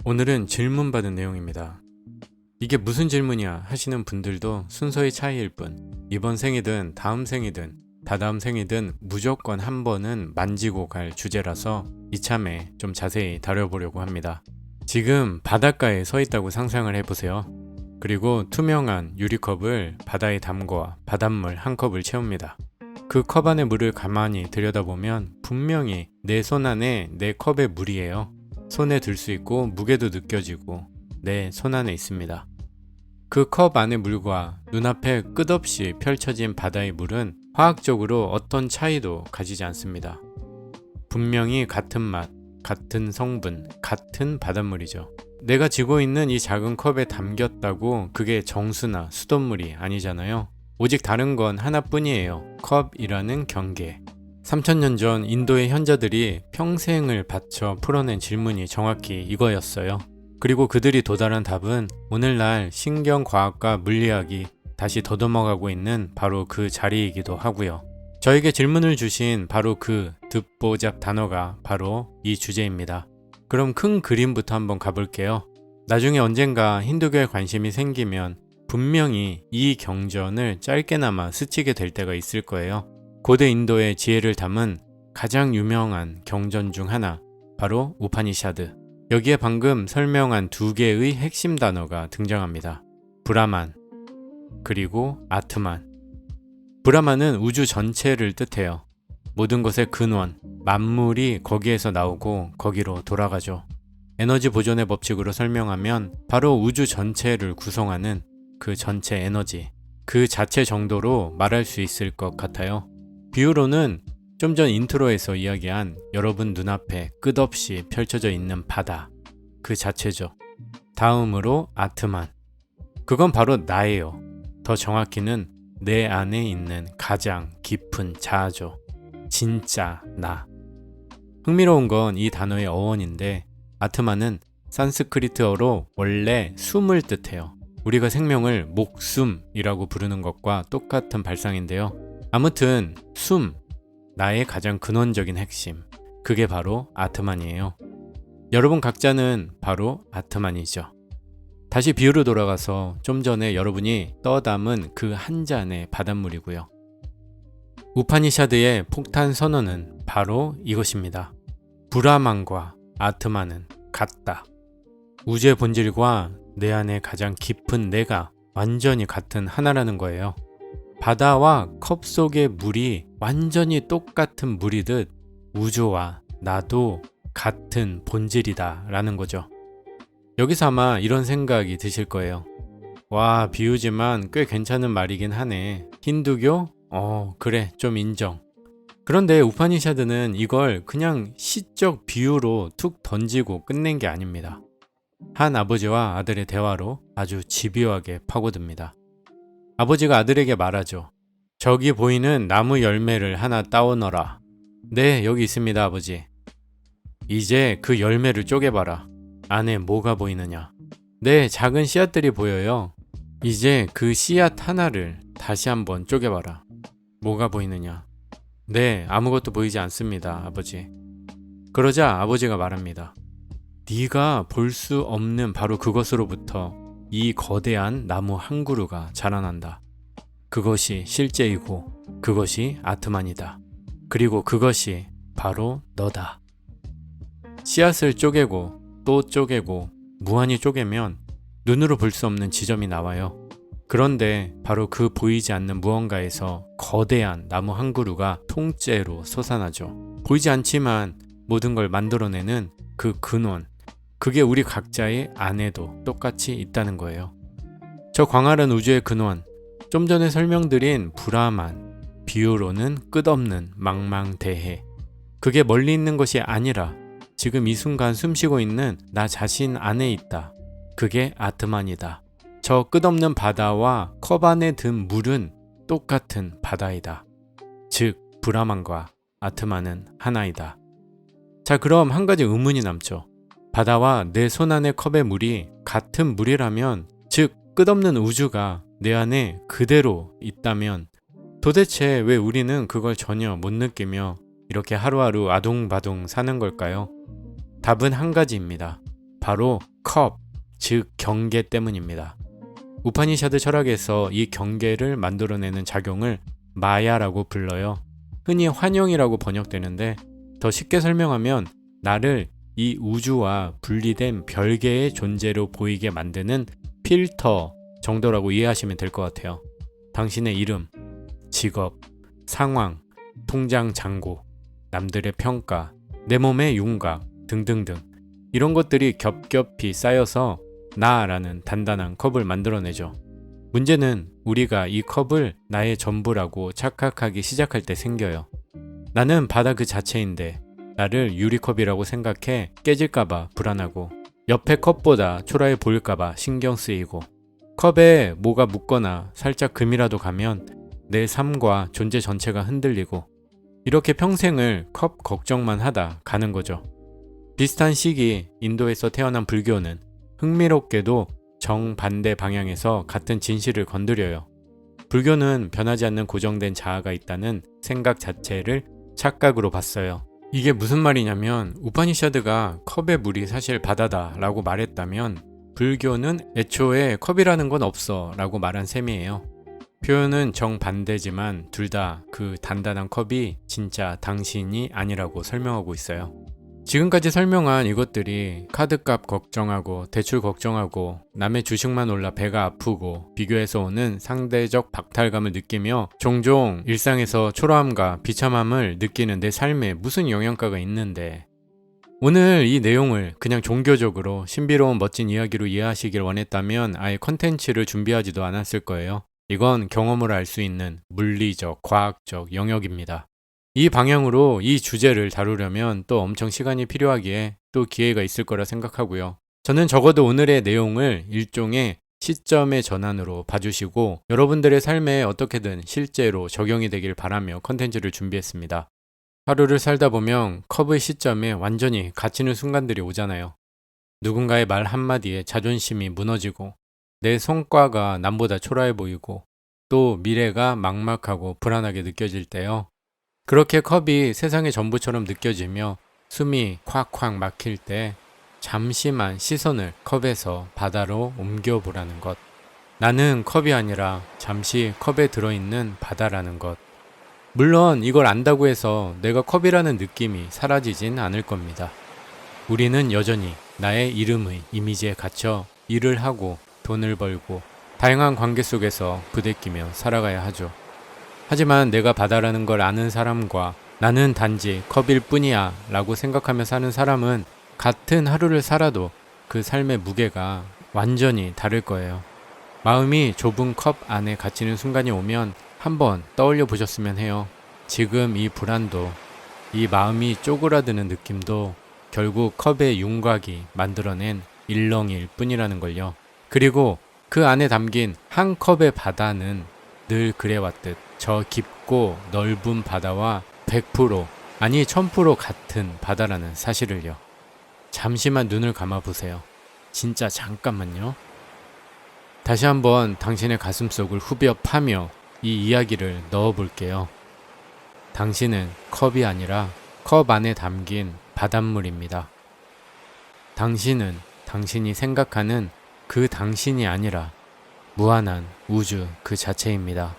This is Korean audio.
오늘은 질문 받은 내용입니다. 이게 무슨 질문이야 하시는 분들도 순서의 차이일 뿐, 이번 생이든 다음 생이든 다다음 생이든 무조건 한 번은 만지고 갈 주제라서 이참에 좀 자세히 다뤄보려고 합니다. 지금 바닷가에 서 있다고 상상을 해보세요. 그리고 투명한 유리컵을 바다에 담궈 바닷물 한 컵을 채웁니다. 그 컵 안의 물을 가만히 들여다보면 분명히 내 손 안에 내 컵의 물이에요. 손에 들 수 있고 무게도 느껴지고 내 손 안에 있습니다. 그 컵 안의 물과 눈앞에 끝없이 펼쳐진 바다의 물은 화학적으로 어떤 차이도 가지지 않습니다. 분명히 같은 맛, 같은 성분, 같은 바닷물이죠. 내가 쥐고 있는 이 작은 컵에 담겼다고 그게 정수나 수돗물이 아니잖아요. 오직 다른 건 하나뿐이에요. 컵이라는 경계. 3000년 전 인도의 현자들이 평생을 바쳐 풀어낸 질문이 정확히 이거였어요. 그리고 그들이 도달한 답은 오늘날 신경과학과 물리학이 다시 더듬어가고 있는 바로 그 자리이기도 하고요. 저에게 질문을 주신 바로 그 듣보잡 단어가 바로 이 주제입니다. 그럼 큰 그림부터 한번 가볼게요. 나중에 언젠가 힌두교에 관심이 생기면 분명히 이 경전을 짧게나마 스치게 될 때가 있을 거예요. 고대 인도의 지혜를 담은 가장 유명한 경전 중 하나, 바로 우파니샤드. 여기에 방금 설명한 두 개의 핵심 단어가 등장합니다. 브라만, 그리고 아트만. 브라만은 우주 전체를 뜻해요. 모든 것의 근원, 만물이 거기에서 나오고 거기로 돌아가죠. 에너지 보존의 법칙으로 설명하면 바로 우주 전체를 구성하는 그 전체 에너지, 그 자체 정도로 말할 수 있을 것 같아요. 비유로는 좀 전 인트로에서 이야기한 여러분 눈앞에 끝없이 펼쳐져 있는 바다, 그 자체죠. 다음으로 아트만. 그건 바로 나예요. 더 정확히는 내 안에 있는 가장 깊은 자아죠. 진짜 나. 흥미로운 건 이 단어의 어원인데, 아트만은 산스크리트어로 원래 숨을 뜻해요. 우리가 생명을 목숨이라고 부르는 것과 똑같은 발상인데요. 아무튼 숨, 나의 가장 근원적인 핵심, 그게 바로 아트만이에요. 여러분 각자는 바로 아트만이죠. 다시 비유로 돌아가서 좀 전에 여러분이 떠담은 그 한 잔의 바닷물이고요. 우파니샤드의 폭탄 선언은 바로 이것입니다. 브라만과 아트만은 같다. 우주의 본질과 내 안에 가장 깊은 내가 완전히 같은 하나라는 거예요. 바다와 컵 속의 물이 완전히 똑같은 물이듯 우주와 나도 같은 본질이다 라는 거죠. 여기서 아마 이런 생각이 드실 거예요. 와, 비유지만 꽤 괜찮은 말이긴 하네. 힌두교? 그래, 좀 인정. 그런데 우파니샤드는 이걸 그냥 시적 비유로 툭 던지고 끝낸 게 아닙니다. 한 아버지와 아들의 대화로 아주 집요하게 파고듭니다. 아버지가 아들에게 말하죠. 저기 보이는 나무 열매를 하나 따오너라. 네, 여기 있습니다, 아버지. 이제 그 열매를 쪼개봐라. 안에 뭐가 보이느냐? 네, 작은 씨앗들이 보여요. 이제 그 씨앗 하나를 다시 한번 쪼개봐라. 뭐가 보이느냐? 네, 아무것도 보이지 않습니다, 아버지. 그러자 아버지가 말합니다. 네가 볼 수 없는 바로 그것으로부터 이 거대한 나무 한 그루가 자라난다. 그것이 실제이고 그것이 아트만이다. 그리고 그것이 바로 너다. 씨앗을 쪼개고 또 쪼개고 무한히 쪼개면 눈으로 볼 수 없는 지점이 나와요. 그런데 바로 그 보이지 않는 무언가에서 거대한 나무 한 그루가 통째로 솟아나죠. 보이지 않지만 모든 걸 만들어내는 그 근원, 그게 우리 각자의 안에도 똑같이 있다는 거예요. 저 광활한 우주의 근원, 좀 전에 설명드린 브라만, 비유로는 끝없는 망망대해. 그게 멀리 있는 것이 아니라 지금 이 순간 숨쉬고 있는 나 자신 안에 있다. 그게 아트만이다. 저 끝없는 바다와 컵 안에 든 물은 똑같은 바다이다. 즉, 브라만과 아트만은 하나이다. 자, 그럼 한 가지 의문이 남죠. 바다와 내 손 안의 컵의 물이 같은 물이라면, 즉 끝없는 우주가 내 안에 그대로 있다면 도대체 왜 우리는 그걸 전혀 못 느끼며 이렇게 하루하루 아둥바둥 사는 걸까요? 답은 한 가지입니다. 바로 컵, 즉 경계 때문입니다. 우파니샤드 철학에서 이 경계를 만들어내는 작용을 마야라고 불러요. 흔히 환영이라고 번역되는데 더 쉽게 설명하면 나를 이 우주와 분리된 별개의 존재로 보이게 만드는 필터 정도라고 이해하시면 될 것 같아요. 당신의 이름, 직업, 상황, 통장 잔고, 남들의 평가, 내 몸의 윤곽 등등등 이런 것들이 겹겹이 쌓여서 나라는 단단한 컵을 만들어내죠. 문제는 우리가 이 컵을 나의 전부라고 착각하기 시작할 때 생겨요. 나는 바다 그 자체인데 나를 유리컵이라고 생각해 깨질까봐 불안하고 옆에 컵보다 초라해 보일까봐 신경 쓰이고 컵에 뭐가 묻거나 살짝 금이라도 가면 내 삶과 존재 전체가 흔들리고 이렇게 평생을 컵 걱정만 하다 가는 거죠. 비슷한 시기 인도에서 태어난 불교는 흥미롭게도 정반대 방향에서 같은 진실을 건드려요. 불교는 변하지 않는 고정된 자아가 있다는 생각 자체를 착각으로 봤어요. 이게 무슨 말이냐면 우파니샤드가 컵의 물이 사실 바다다 라고 말했다면 불교는 애초에 컵이라는 건 없어 라고 말한 셈이에요. 표현은 정반대지만 둘 다 그 단단한 컵이 진짜 당신이 아니라고 설명하고 있어요. 지금까지 설명한 이것들이 카드값 걱정하고 대출 걱정하고 남의 주식만 올라 배가 아프고 비교해서 오는 상대적 박탈감을 느끼며 종종 일상에서 초라함과 비참함을 느끼는 내 삶에 무슨 영향가가 있는데 오늘 이 내용을 그냥 종교적으로 신비로운 멋진 이야기로 이해하시길 원했다면 아예 컨텐츠를 준비하지도 않았을 거예요. 이건 경험으로 알 수 있는 물리적, 과학적 영역입니다. 이 방향으로 이 주제를 다루려면 또 엄청 시간이 필요하기에 또 기회가 있을 거라 생각하고요. 저는 적어도 오늘의 내용을 일종의 시점의 전환으로 봐주시고 여러분들의 삶에 어떻게든 실제로 적용이 되길 바라며 컨텐츠를 준비했습니다. 하루를 살다 보면 컵의 시점에 완전히 갇히는 순간들이 오잖아요. 누군가의 말 한마디에 자존심이 무너지고 내 성과가 남보다 초라해 보이고 또 미래가 막막하고 불안하게 느껴질 때요. 그렇게 컵이 세상의 전부처럼 느껴지며 숨이 콱콱 막힐 때 잠시만 시선을 컵에서 바다로 옮겨보라는 것. 나는 컵이 아니라 잠시 컵에 들어있는 바다라는 것. 물론 이걸 안다고 해서 내가 컵이라는 느낌이 사라지진 않을 겁니다. 우리는 여전히 나의 이름의 이미지에 갇혀 일을 하고 돈을 벌고 다양한 관계 속에서 부대끼며 살아가야 하죠. 하지만 내가 바다라는 걸 아는 사람과 나는 단지 컵일 뿐이야 라고 생각하며 사는 사람은 같은 하루를 살아도 그 삶의 무게가 완전히 다를 거예요. 마음이 좁은 컵 안에 갇히는 순간이 오면 한번 떠올려 보셨으면 해요. 지금 이 불안도, 이 마음이 쪼그라드는 느낌도 결국 컵의 윤곽이 만들어낸 일렁일 뿐이라는 걸요. 그리고 그 안에 담긴 한 컵의 바다는 늘 그래왔듯 저 깊고 넓은 바다와 100% 아니 1000% 같은 바다라는 사실을요. 잠시만 눈을 감아 보세요. 진짜 잠깐만요. 다시 한번 당신의 가슴속을 후벼 파며 이 이야기를 넣어 볼게요. 당신은 컵이 아니라 컵 안에 담긴 바닷물입니다. 당신은 당신이 생각하는 그 당신이 아니라 무한한 우주 그 자체입니다.